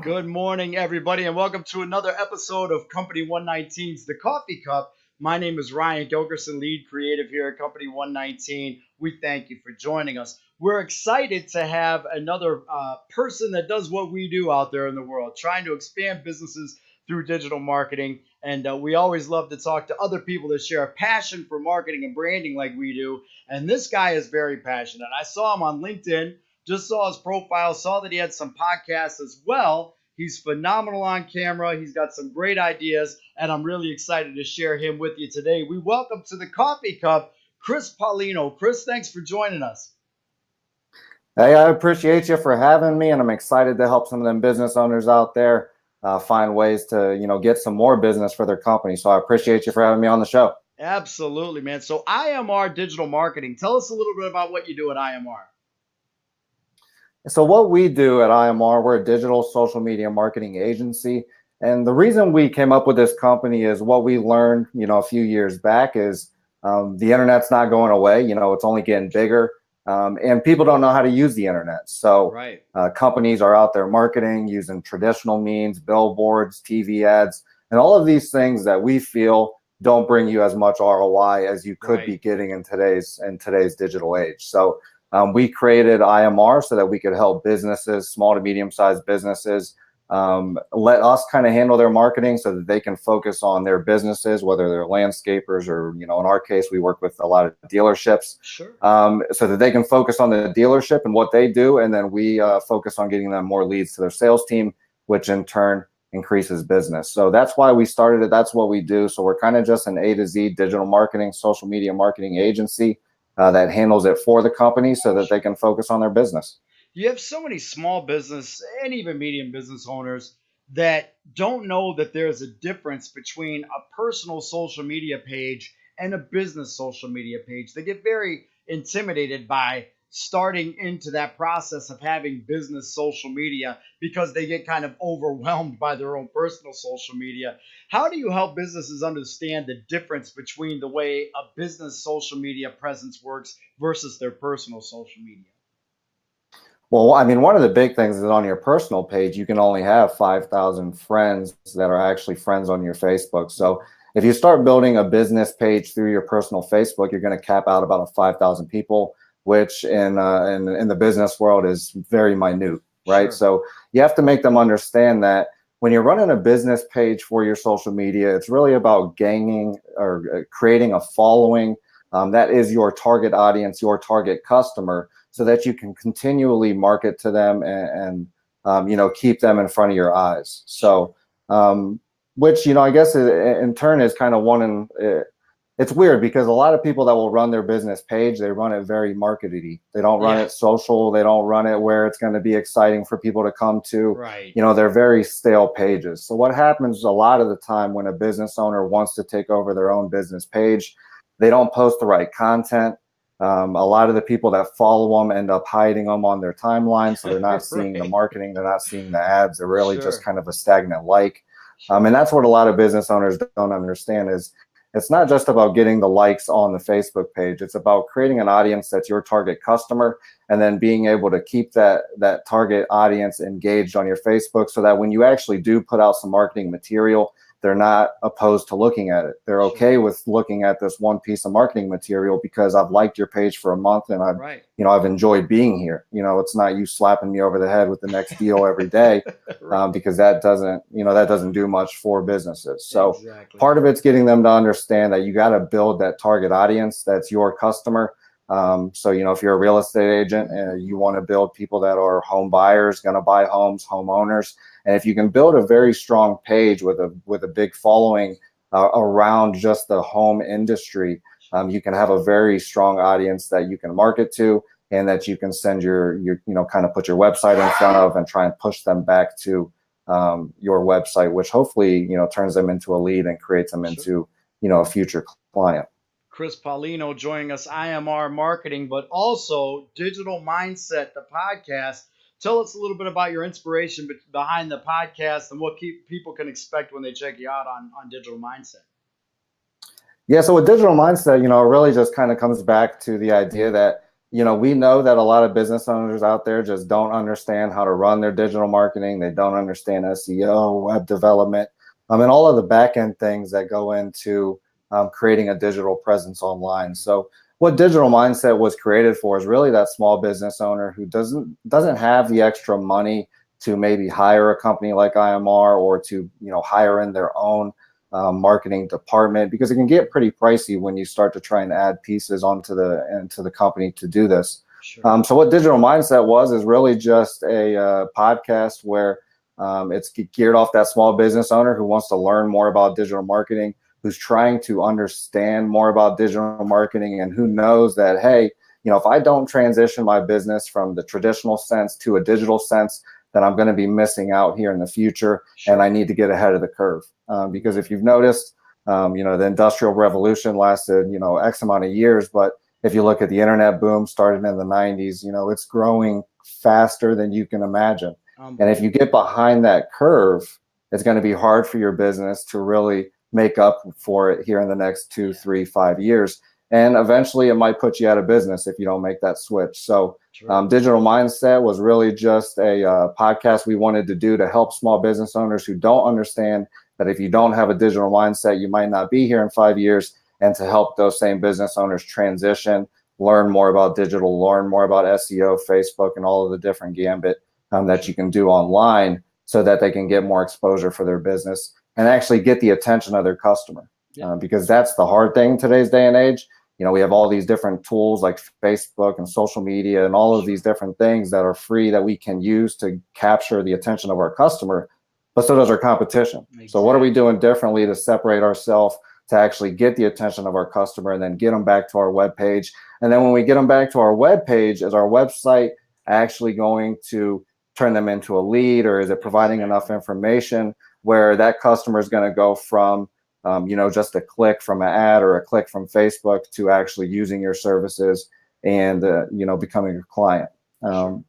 Good morning, everybody, and welcome to another episode of Company 119's The Coffee Cup. My name is Ryan Gilgerson, lead creative here at Company 119. We thank you for joining us. We're excited to have another person that does what we do out there in the world, trying to expand businesses through digital marketing. And we always love to talk to other people that share a passion for marketing and branding like we do. And this guy is very passionate. I saw him on LinkedIn, just saw his profile, saw that he had some podcasts as well. He's phenomenal on camera. He's got some great ideas, and I'm really excited to share him with you today. We welcome to the Coffee Cup, Chris Paulino. Chris, thanks for joining us. Hey, I appreciate you for having me, and I'm excited to help some of them business owners out there find ways to, get some more business for their company. So I appreciate you for having me on the show. Absolutely, man. So IMR Digital Marketing. Tell us a little bit about what you do at IMR. So what we do at IMR, we're a digital social media marketing agency. And the reason we came up with this company is what we learned, a few years back is the internet's not going away. It's only getting bigger. And people don't know how to use the internet. So Right. companies are out there marketing using traditional means, billboards, TV ads, and all of these things that we feel don't bring you as much ROI as you could be getting in today's digital age. So we created IMR so that we could help businesses, small to medium-sized businesses, let us kind of handle their marketing so that they can focus on their businesses, whether they're landscapers or, in our case, we work with a lot of dealerships. Sure. So that they can focus on the dealership and what they do. And then we focus on getting them more leads to their sales team, which in turn increases business. So that's why we started it. That's what we do. So we're kind of just an A to Z digital marketing, social media marketing agency that handles it for the company so that they can focus on their business. You have so many small business and even medium business owners that don't know that there's a difference between a personal social media page and a business social media page. They get very intimidated by starting into that process of having business social media because they get kind of overwhelmed by their own personal social media. How do you help businesses understand the difference between the way a business social media presence works versus their personal social media? Well, I mean, one of the big things is on your personal page, you can only have 5,000 friends that are actually friends on your Facebook. So if you start building a business page through your personal Facebook, you're going to cap out about 5,000 people, which in the business world is very minute, right? Sure. So you have to make them understand that when you're running a business page for your social media, it's really about gaining or creating a following that is your target audience, your target customer, so that you can continually market to them and keep them in front of your eyes. So, which I guess in turn is kind of it's weird because a lot of people that will run their business page, they run it very markety. They don't run it social. They don't run it where it's going to be exciting for people to come to. Right. They're very stale pages. So what happens a lot of the time when a business owner wants to take over their own business page, they don't post the right content. A lot of the people that follow them end up hiding them on their timeline, so they're not seeing the marketing, they're not seeing the ads. They're really just kind of a stagnant like. And that's what a lot of business owners don't understand is it's not just about getting the likes on the Facebook page. It's about creating an audience that's your target customer and then being able to keep that target audience engaged on your Facebook so that when you actually do put out some marketing material, they're not opposed to looking at it. They're okay with looking at this one piece of marketing material because I've liked your page for a month and I've enjoyed being here. It's not you slapping me over the head with the next deal every day because that doesn't do much for businesses. So part of it's getting them to understand that you got to build that target audience that's your customer. So, if you're a real estate agent and you want to build people that are home buyers, going to buy homes, homeowners, and if you can build a very strong page with a big following around just the home industry, you can have a very strong audience that you can market to and that you can send your kind of put your website in front of and try and push them back to your website, which hopefully, turns them into a lead and creates them into, a future client. Chris Paulino joining us, IMR Marketing, but also Digital Mindset, the podcast. Tell us a little bit about your inspiration behind the podcast and what people can expect when they check you out on Digital Mindset. Yeah, so with digital mindset, it really just kind of comes back to the idea that we know that a lot of business owners out there just don't understand how to run their digital marketing. They don't understand SEO, web development, and all of the back end things that go into creating a digital presence online. So what Digital Mindset was created for is really that small business owner who doesn't have the extra money to maybe hire a company like IMR, or to hire in their own marketing department, because it can get pretty pricey when you start to try and add pieces into the company to do this. Sure. So what Digital Mindset was is really just a podcast where it's geared off that small business owner who wants to learn more about digital marketing, who's trying to understand more about digital marketing, and who knows that, hey, if I don't transition my business from the traditional sense to a digital sense, then I'm going to be missing out here in the future, and I need to get ahead of the curve. Because if you've noticed, the Industrial Revolution lasted, X amount of years, but if you look at the internet boom started in the 90s, it's growing faster than you can imagine. And if you get behind that curve, it's going to be hard for your business to really make up for it here in the next 2, 3, 5 years. And eventually it might put you out of business if you don't make that switch. So Digital Mindset was really just a podcast we wanted to do to help small business owners who don't understand that if you don't have a digital mindset, you might not be here in 5 years, and to help those same business owners transition, learn more about digital, learn more about SEO, Facebook, and all of the different gambit that you can do online, so that they can get more exposure for their business and actually get the attention of their customer. Because that's the hard thing in today's day and age. We have all these different tools like Facebook and social media and all of these different things that are free that we can use to capture the attention of our customer, but so does our competition. Exactly. So what are we doing differently to separate ourselves to actually get the attention of our customer and then get them back to our webpage? And then when we get them back to our webpage, is our website actually going to turn them into a lead, or is it providing enough information where that customer is going to go from just a click from an ad or a click from Facebook to actually using your services and becoming a client?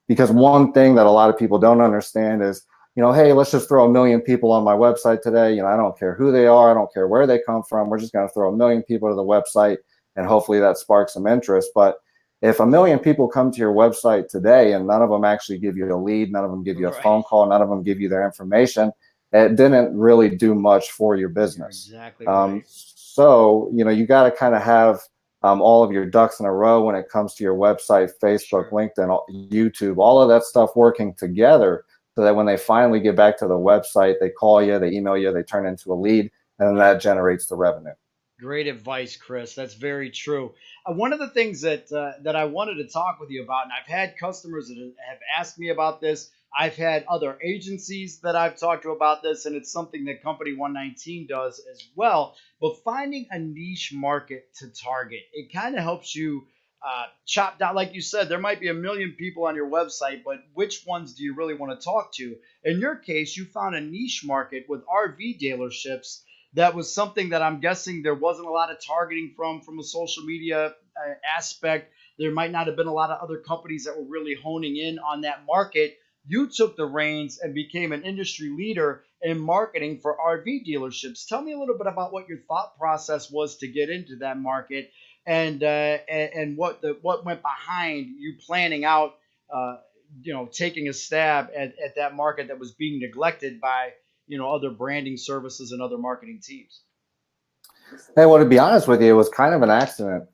Because one thing that a lot of people don't understand is, hey, let's just throw 1 million people on my website today. I don't care who they are. I don't care where they come from. We're just going to throw 1 million people to the website, and hopefully that sparks some interest. But if 1 million people come to your website today and none of them actually give you a lead, none of them give you a phone call, none of them give you their information, it didn't really do much for your business. Exactly right. So, you got to kind of have all of your ducks in a row when it comes to your website, Facebook, LinkedIn, YouTube, all of that stuff working together, so that when they finally get back to the website, they call you, they email you, they turn into a lead, and that generates the revenue. Great advice, Chris. That's very true. One of the things that I wanted to talk with you about, and I've had customers that have asked me about this. I've had other agencies that I've talked to about this, and it's something that Company 119 does as well. But finding a niche market to target, it kind of helps you chop down. Like you said, there might be 1 million people on your website, but which ones do you really want to talk to? In your case, you found a niche market with RV dealerships. That was something that I'm guessing there wasn't a lot of targeting from a social media aspect. There might not have been a lot of other companies that were really honing in on that market. You took the reins and became an industry leader in marketing for RV dealerships. Tell me a little bit about what your thought process was to get into that market, and what went behind you planning out, taking a stab at that market that was being neglected by other branding services and other marketing teams. Hey, well, to be honest with you, it was kind of an accident.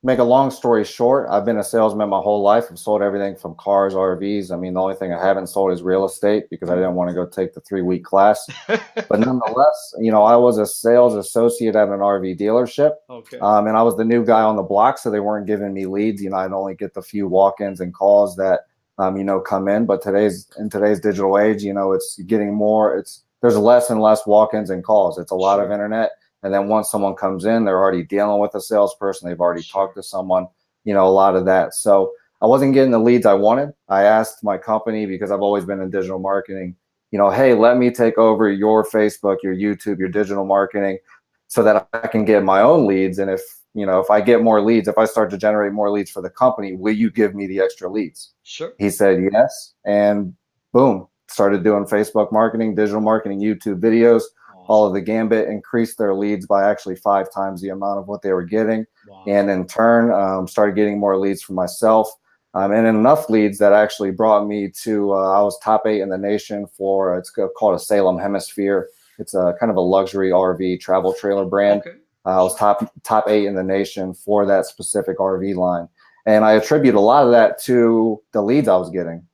Make a long story short, I've been a salesman my whole life. I've sold everything from cars, RVs. I mean, the only thing I haven't sold is real estate, because I didn't want to go take the 3-week class. But nonetheless, I was a sales associate at an RV dealership. Okay. And I was the new guy on the block, so they weren't giving me leads. I'd only get the few walk-ins and calls that, come in. But in today's digital age, it's getting more, there's less and less walk-ins and calls. It's a lot of internet. And then once someone comes in, they're already dealing with a salesperson. They've already talked to someone, a lot of that. So I wasn't getting the leads I wanted. I asked my company, because I've always been in digital marketing, hey, let me take over your Facebook, your YouTube, your digital marketing, so that I can get my own leads. And if I get more leads, if I start to generate more leads for the company, will you give me the extra leads? Sure. He said yes. And boom, started doing Facebook marketing, digital marketing, YouTube videos. all of Awesome. the gambit, increased their leads by actually 5 times the amount of what they were getting. Wow. And in turn, started getting more leads for myself. And enough leads that actually brought me to, I was top 8 in the nation for, it's called a Salem Hemisphere. It's a kind of a luxury RV travel trailer brand. Okay. I was Sure. top 8 in the nation for that specific RV line. And I attribute a lot of that to the leads I was getting.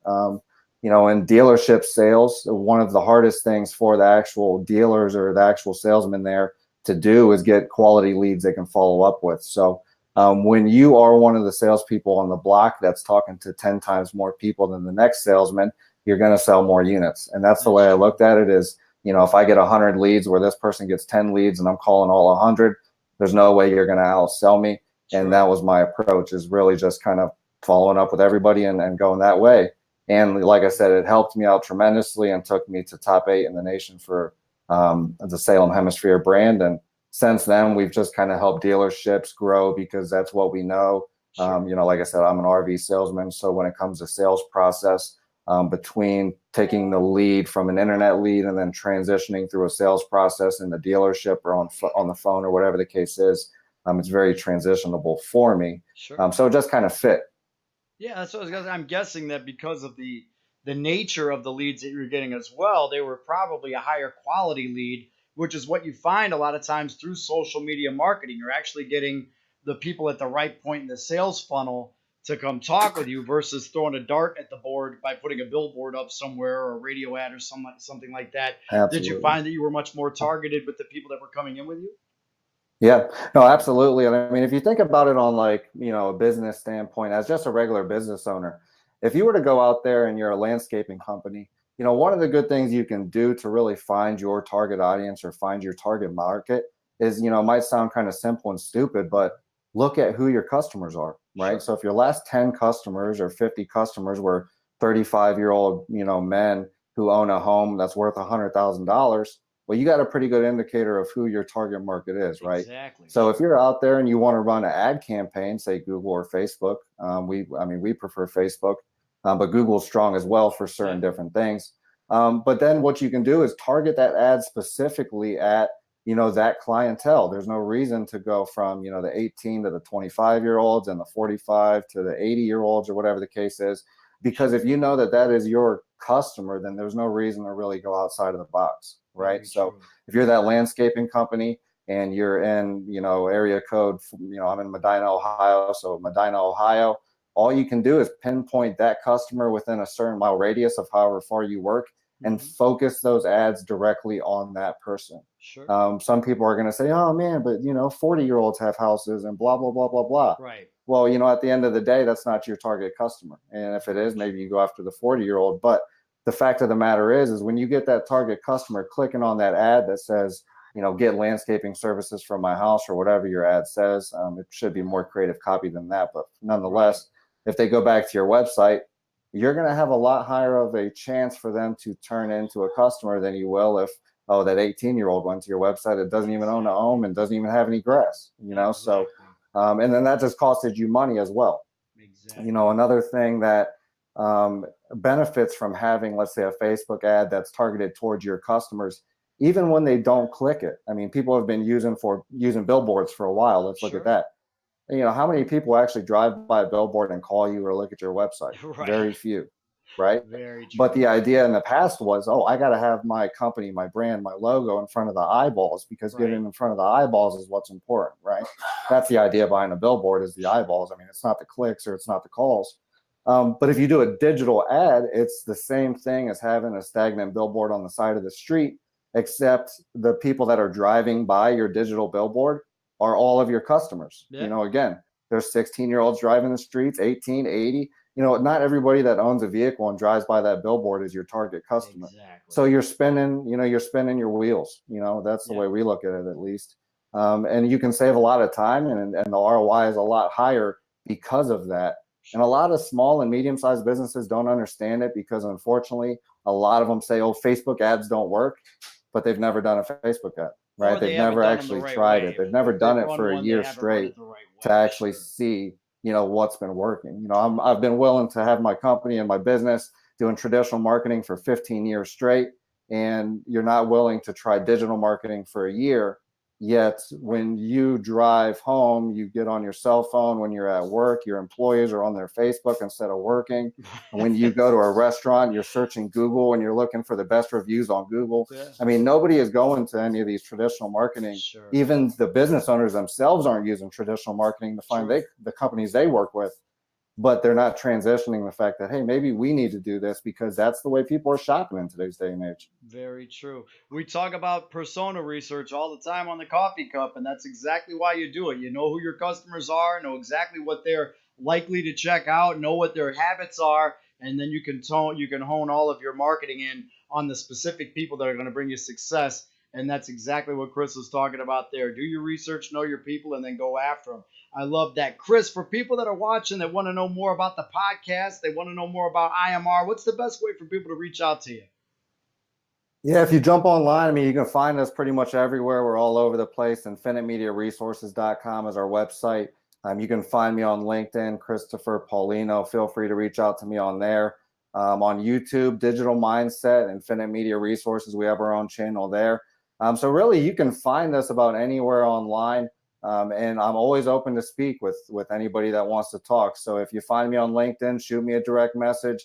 In dealership sales, one of the hardest things for the actual dealers or the actual salesmen there to do is get quality leads they can follow up with. So when you are one of the salespeople on the block that's talking to 10 times more people than the next salesman, you're going to sell more units. And that's the That's way I true. looked at it is, if I get 100 leads where this person gets 10 leads and I'm calling all 100, there's no way you're going to outsell me. And Sure. that was my approach, is really just kind of following up with everybody and going that way. And like I said, it helped me out tremendously and took me to top 8 in the nation for the Salem Hemisphere brand. And since then, we've just kind of helped dealerships grow because that's what we know. Sure. Like I said, I'm an RV salesman. So when it comes to sales process, between taking the lead from an internet lead and then transitioning through a sales process in the dealership or on the phone or whatever the case is, it's very transitionable for me. Sure. So it just kind of fit. Yeah, that's what I was gonna say. I'm guessing that because of the nature of the leads that you're getting as well, they were probably a higher quality lead, which is what you find a lot of times through social media marketing. You're actually getting the people at the right point in the sales funnel to come talk with you versus throwing a dart at the board by putting a billboard up somewhere or a radio ad or something like that. Did you Absolutely. find that you were much more targeted with the people that were coming in with you? Yeah, no, absolutely. And I mean, if you think about it on like, a business standpoint, as just a regular business owner, if you were to go out there and you're a landscaping company, one of the good things you can do to really find your target audience or find your target market is, it might sound kind of simple and stupid, but look at who your customers are, right? Sure. So if your last 10 customers or 50 customers were 35-year-old, men who own a home that's worth $100,000, well, you got a pretty good indicator of who your target market is, right? Exactly. So if Sure. you're out there and you want to run an ad campaign, say Google or Facebook, we prefer Facebook, but Google's strong as well for certain Yeah. different things. But then what you can do is target that ad specifically at that clientele. There's no reason to go from the 18 to the 25-year-olds and the 45 to the 80-year-olds or whatever the case is, because Sure. if you know that that is your customer, then there's no reason to really go outside of the box, right? Very So true. if you're that landscaping company and you're in, area code, I'm in Medina, Ohio. So Medina, Ohio, all you can do is pinpoint that customer within a certain mile radius of however far you work and Hmm. focus those ads directly on that person. Sure. Some people are going to say, oh man, but 40-year-olds have houses and blah, blah, blah, blah, blah. Right. Well, at the end of the day, that's not your target customer. And if it Very is, maybe true. you go after the 40-year-old. But the fact of the matter is when you get that target customer clicking on that ad that says, get landscaping services from my house or whatever your ad says, it should be more creative copy than that. But Right. nonetheless, if they go back to your website, you're going to have a lot higher of a chance for them to turn into a customer than you will if, oh, that 18-year-old went to your website. It doesn't even own a home Exactly. and doesn't even have any grass, So, Exactly. and then that just costed you money as well. Exactly. Another thing that benefits from having, let's say, a Facebook ad that's targeted towards your customers, even when they don't click it. I mean, people have been using billboards for a while. Let's look at Sure. that. How many people actually drive by a billboard and call you or look at your website? Right. Very few, right? Very But true. the idea in the past was, oh, I got to have my company, my brand, my logo in front of the eyeballs because Right. getting in front of the eyeballs is what's important, right? That's the idea behind a billboard is the eyeballs. I mean, it's not the clicks or it's not the calls. But if you do a digital ad, it's the same thing as having a stagnant billboard on the side of the street, except the people that are driving by your digital billboard are all of your customers. Yeah. Again, there's 16-year-olds driving the streets, 18, 80. Not everybody that owns a vehicle and drives by that billboard is your target customer. Exactly. So you're spinning your wheels. That's the way Yep. we look at it, at least. And you can save a lot of time, and the ROI is a lot higher because of that. And a Sure. lot of small and medium-sized businesses don't understand it because, unfortunately, a lot of them say, "Oh, Facebook ads don't work," but they've never done a Facebook ad, right? Or they They've haven't never done them the actually right tried it. way. They've never If done they've it run for a one, they year haven't run straight it the right to way. actually Sure. see, what's been working. I've been willing to have my company and my business doing traditional marketing for 15 years straight. and you're not willing to try digital marketing for a year. Yet when you drive home, you get on your cell phone. When you're at work, your employees are on their Facebook instead of working. And when you go to a restaurant, you're searching Google and you're looking for the best reviews on Google. Yeah, I mean, nobody is going to any of these traditional marketing. sure. Even the business owners themselves aren't using traditional marketing to find True. the companies they work with, but they're not transitioning the fact that, hey, maybe we need to do this because that's the way people are shopping in today's day and age. Very true. We talk about persona research all the time on the coffee cup, and that's exactly why you do it. You know who your customers are, know exactly what they're likely to check out, know what their habits are, and then you can hone all of your marketing in on the specific people that are going to bring you success. And that's exactly what Chris was talking about there. Do your research, know your people, and then go after them. I love that. Chris, for people that are watching that want to know more about the podcast, they want to know more about IMR, what's the best way for people to reach out to you? Yeah, if you jump online, I mean, you can find us pretty much everywhere. We're all over the place. InfiniteMediaResources.com is our website. You can find me on LinkedIn, Christopher Paulino. Feel free to reach out to me on there. On YouTube, Digital Mindset, Infinite Media Resources. We have our own channel there. So really, you can find us about anywhere online. And I'm always open to speak with anybody that wants to talk. So if you find me on LinkedIn, shoot me a direct message.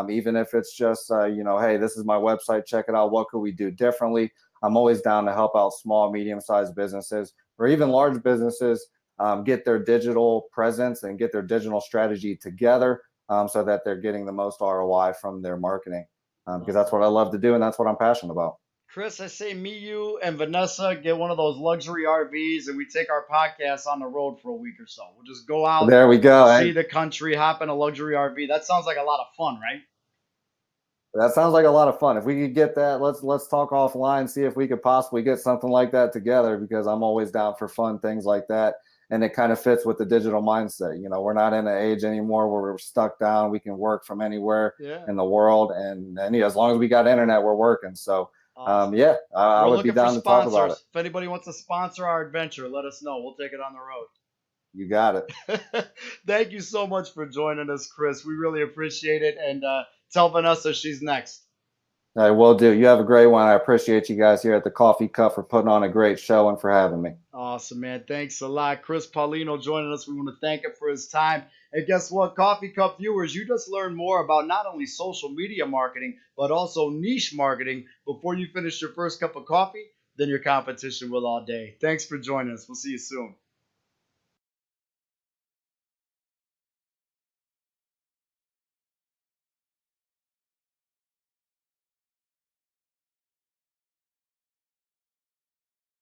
Even if it's just, hey, this is my website, check it out. What could we do differently? I'm always down to help out small, medium-sized businesses or even large businesses get their digital presence and get their digital strategy together so that they're getting the most ROI from their marketing. Because Love that's what that. I love to do and that's what I'm passionate about. Chris, I say me, you, and Vanessa get one of those luxury RVs and we take our podcast on the road for a week or so. We'll just go out, There we go. see the country, hop in a luxury RV. That sounds like a lot of fun, right? That sounds like a lot of fun. If we could get that, let's talk offline, see if we could possibly get something like that together because I'm always down for fun things like that. And it kind of fits with the digital mindset. We're not in an age anymore where we're stuck down. We can work from anywhere Yeah. in the world, and yeah, as long as we got internet, we're working. So Awesome. yeah, I We're would be looking for down to talk about it. sponsors. If anybody wants to sponsor our adventure, let us know. We'll take it on the road. You got it. Thank you so much for joining us, Chris. We really appreciate it. And tell Vanessa she's next. I will do. You have a great one. I appreciate you guys here at the Coffee Cup for putting on a great show and for having me. Awesome, man. Thanks a lot. Chris Paulino joining us. We want to thank him for his time. And guess what, Coffee Cup viewers, you just learned more about not only social media marketing, but also niche marketing before you finish your first cup of coffee than your competition will all day. Thanks for joining us. We'll see you soon.